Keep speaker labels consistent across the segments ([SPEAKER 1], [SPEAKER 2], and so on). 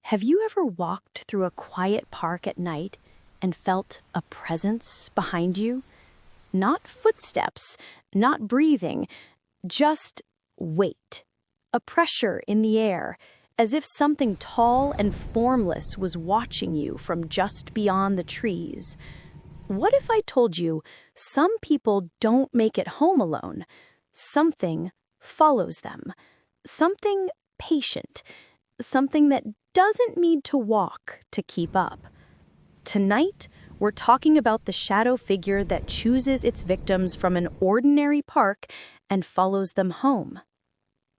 [SPEAKER 1] Have you ever walked through a quiet park at night and felt a presence behind you? Not footsteps, not breathing, just weight. A pressure in the air, as if something tall and formless was watching you from just beyond the trees. What if I told you some people don't make it home alone? Something follows them. Something patient. Something that doesn't need to walk to keep up. Tonight, we're talking about the shadow figure that chooses its victims from an ordinary park and follows them home.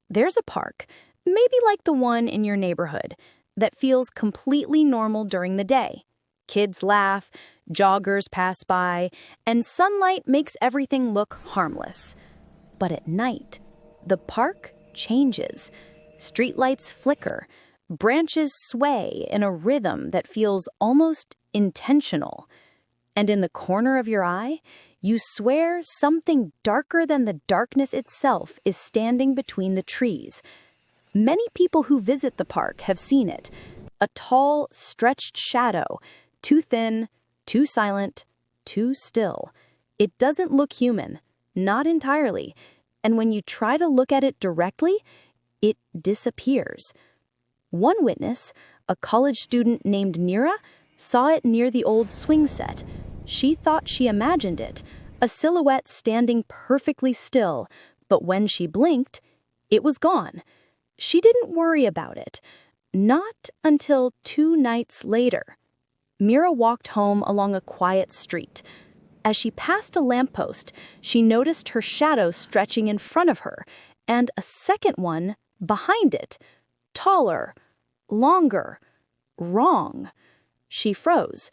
[SPEAKER 1] There's a park, maybe like the one in your neighborhood, that feels completely normal during the day. Kids laugh, joggers pass by, and sunlight makes everything look harmless. But at night, the park changes. Streetlights flicker, branches sway in a rhythm that feels almost intentional. And in the corner of your eye, you swear something darker than the darkness itself is standing between the trees. Many people who visit the park have seen it. A tall, stretched shadow, too thin, too silent, too still. It doesn't look human, not entirely. And when you try to look at it directly, it disappears. One witness, a college student named Mira, saw it near the old swing set. She thought she imagined it, a silhouette standing perfectly still, but when she blinked, it was gone. She didn't worry about it, not until 2 nights later. Mira walked home along a quiet street. As she passed a lamppost, she noticed her shadow stretching in front of her, and a second one behind it. Taller, longer, wrong. She froze.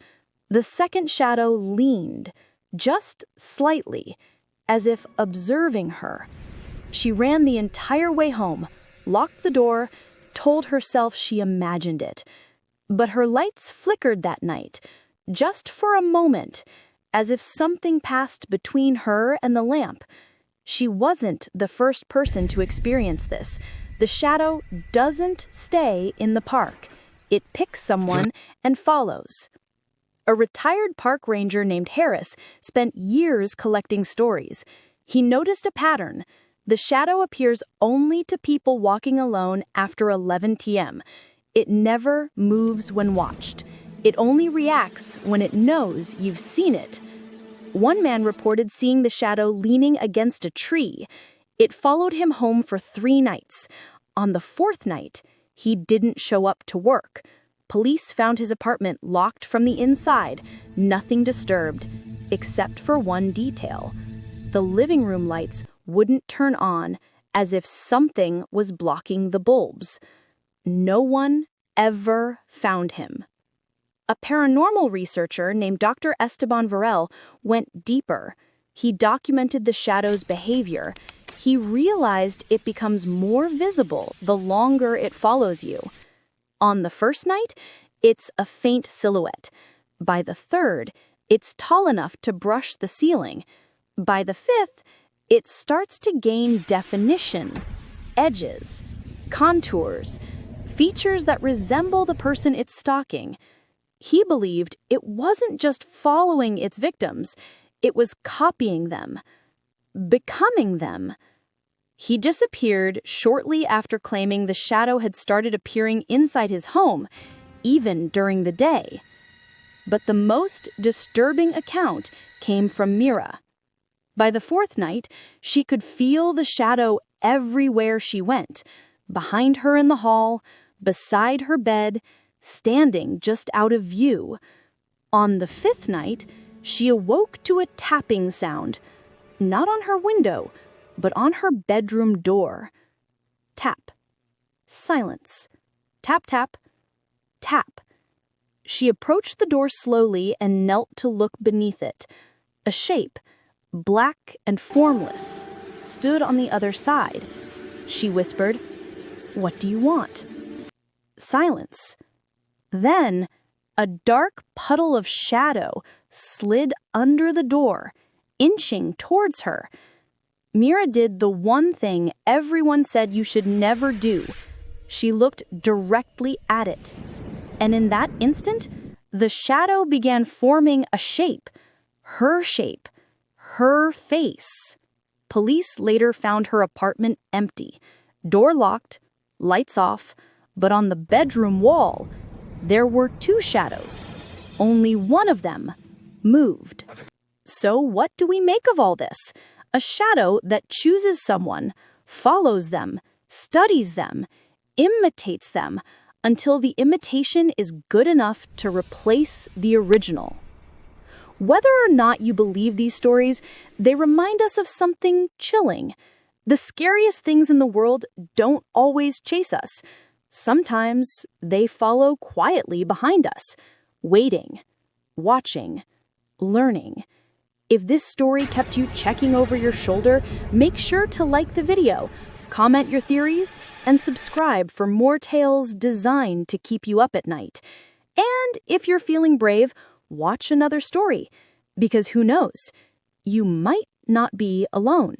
[SPEAKER 1] The second shadow leaned, just slightly, as if observing her. She ran the entire way home, locked the door, told herself she imagined it. But her lights flickered that night, just for a moment, as if something passed between her and the lamp. She wasn't the first person to experience this. The shadow doesn't stay in the park. It picks someone and follows. A retired park ranger named Harris spent years collecting stories. He noticed a pattern. The shadow appears only to people walking alone after 11 p.m. It never moves when watched. It only reacts when it knows you've seen it. One man reported seeing the shadow leaning against a tree. It followed him home for 3 nights. On the 4th night, he didn't show up to work. Police found his apartment locked from the inside, nothing disturbed, except for one detail. The living room lights wouldn't turn on, as if something was blocking the bulbs. No one ever found him. A paranormal researcher named Dr. Esteban Varela went deeper. He documented the shadow's behavior. He realized it becomes more visible the longer it follows you. On the 1st night, it's a faint silhouette. By the 3rd, it's tall enough to brush the ceiling. By the 5th, it starts to gain definition, edges, contours, features that resemble the person it's stalking. He believed it wasn't just following its victims, it was copying them, becoming them. He disappeared shortly after claiming the shadow had started appearing inside his home, even during the day. But the most disturbing account came from Mira. By the 4th night, she could feel the shadow everywhere she went, behind her in the hall, beside her bed, standing just out of view. On the 5th night, she awoke to a tapping sound, not on her window, but on her bedroom door. Tap. Silence. Tap, tap. Tap. She approached the door slowly and knelt to look beneath it. A shape, black and formless, stood on the other side. She whispered, "What do you want?" Silence. Then, a dark puddle of shadow slid under the door, inching towards her. Mira did the one thing everyone said you should never do. She looked directly at it. And in that instant, the shadow began forming a shape, her face. Police later found her apartment empty, door locked, lights off, but on the bedroom wall, there were two shadows. Only one of them moved. So what do we make of all this? A shadow that chooses someone, follows them, studies them, imitates them, until the imitation is good enough to replace the original. Whether or not you believe these stories, they remind us of something chilling. The scariest things in the world don't always chase us. Sometimes they follow quietly behind us, waiting, watching, learning. If this story kept you checking over your shoulder, make sure to like the video, comment your theories, and subscribe for more tales designed to keep you up at night. And if you're feeling brave, watch another story, because who knows, you might not be alone.